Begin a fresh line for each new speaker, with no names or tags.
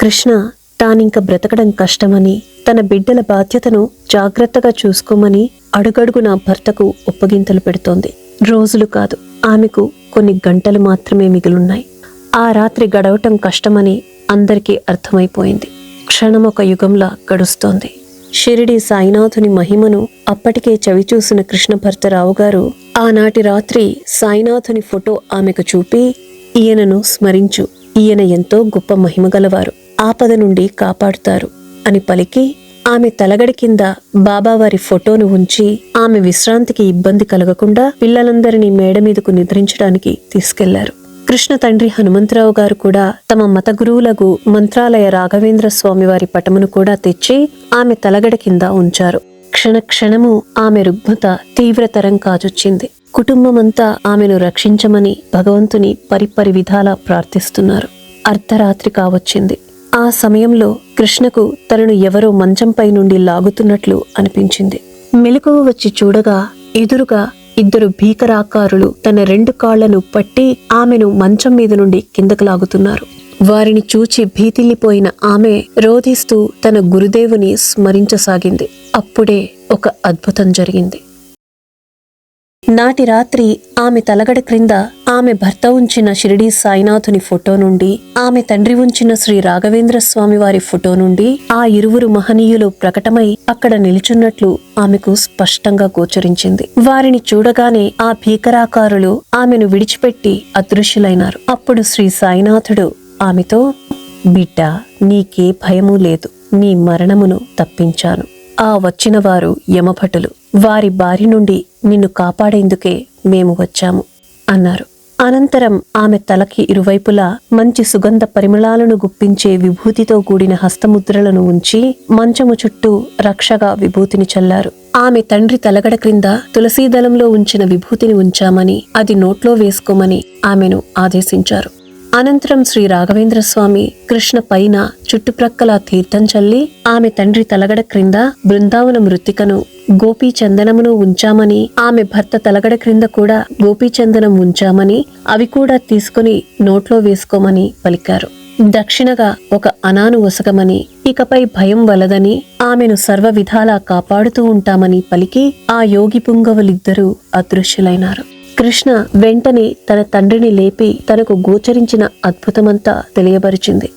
కృష్ణ తానింక బ్రతకడం కష్టమని, తన బిడ్డల బాధ్యతను జాగ్రత్తగా చూసుకోమని అడుగడుగునా భర్తకు ఒప్పగింతలు పెడుతోంది. రోజులు కాదు, ఆమెకు కొన్ని గంటలు మాత్రమే మిగిలున్నాయి. ఆ రాత్రి గడవటం కష్టమని అందరికీ అర్థమైపోయింది. క్షణం ఒక యుగంలా గడుస్తోంది. షిరిడి సాయినాథుని మహిమను అప్పటికే చవిచూసిన కృష్ణ భర్త రావుగారు ఆనాటి రాత్రి సాయినాథుని ఫోటో ఆమెకు చూపి, ఈయనను స్మరించు, ఈయన ఎంతో గొప్ప మహిమగలవారు, ఆపద నుండి కాపాడుతారు అని పలికి ఆమె తలగడి కింద బాబావారి ఫోటోను ఉంచి ఆమె విశ్రాంతికి ఇబ్బంది కలగకుండా పిల్లలందరినీ మేడ మీదకు నిద్రించడానికి తీసుకెళ్లారు. కృష్ణ తండ్రి హనుమంతరావు గారు కూడా తమ మత గురువులకు మంత్రాలయ రాఘవేంద్ర స్వామివారి పటమును కూడా తెచ్చి ఆమె తలగడ కింద ఉంచారు. క్షణక్షణము ఆమె రుగ్మత తీవ్రతరం కాజొచ్చింది. కుటుంబమంతా ఆమెను రక్షించమని భగవంతుని పరిపరి విధాలా ప్రార్థిస్తున్నారు. అర్ధరాత్రి కావచ్చింది. ఆ సమయంలో కృష్ణకు తనను ఎవరో మంచంపై నుండి లాగుతున్నట్లు అనిపించింది. మెలకువ వచ్చి చూడగా ఎదురుగా ఇద్దరు భీకరాకారులు తన 2 కాళ్లను పట్టి ఆమెను మంచం మీద నుండి కిందకు లాగుతున్నారు. వారిని చూచి భీతిల్లిపోయిన ఆమె రోధిస్తూ తన గురుదేవుని స్మరించసాగింది. అప్పుడే ఒక అద్భుతం జరిగింది. నాటి రాత్రి ఆమె తలగడ క్రింద ఆమె భర్త ఉంచిన షిరిడీ సాయినాథుని ఫోటో నుండి, ఆమె తండ్రి ఉంచిన శ్రీ రాఘవేంద్ర స్వామి వారి ఫోటో నుండి ఆ ఇరువురు మహనీయులు ప్రకటమై అక్కడ నిల్చున్నట్లు ఆమెకు స్పష్టంగా గోచరించింది. వారిని చూడగానే ఆ భీకరాకారులు ఆమెను విడిచిపెట్టి అదృశ్యులైనారు. అప్పుడు శ్రీ సాయినాథుడు ఆమెతో, బిడ్డా, నీకే భయమూ లేదు, నీ మరణమును తప్పించాను. ఆ వచ్చిన వారు యమభటులు, వారి బారి నుండి నిన్ను కాపాడేందుకే మేము వచ్చాము అన్నారు. అనంతరం ఆమె తలకి ఇరువైపులా మంచి సుగంధ పరిమళాలను గుప్పించే విభూతితో కూడిన హస్తముద్రలను ఉంచి మంచము చుట్టూ రక్షగా విభూతిని చల్లారు. ఆమె తండ్రి తలగడ క్రింద తులసీదళంలో ఉంచిన విభూతిని ఉంచామని, అది నోట్లో వేసుకోమని ఆమెను ఆదేశించారు. అనంతరం శ్రీ రాఘవేంద్ర స్వామి కృష్ణ పైన చుట్టుప్రక్కల తీర్థం చల్లి ఆమె తండ్రి తలగడ క్రింద బృందావన మృత్తికను, గోపీచందనమును ఉంచామని, ఆమె భర్త తలగడ క్రింద కూడా గోపీచందనం ఉంచామని, అవి కూడా తీసుకుని నోట్లో వేసుకోమని పలికారు. దక్షిణగా ఒక అనాను ఒసగమని, ఇకపై భయం వలదని, ఆమెను సర్వ విధాలా కాపాడుతూ ఉంటామని పలికి ఆ యోగి పుంగవులిద్దరూ అదృశ్యులైనారు. కృష్ణ వెంటనే తన తండ్రిని లేపి తనకు గోచరించిన అద్భుతమంతా తెలియబరిచింది.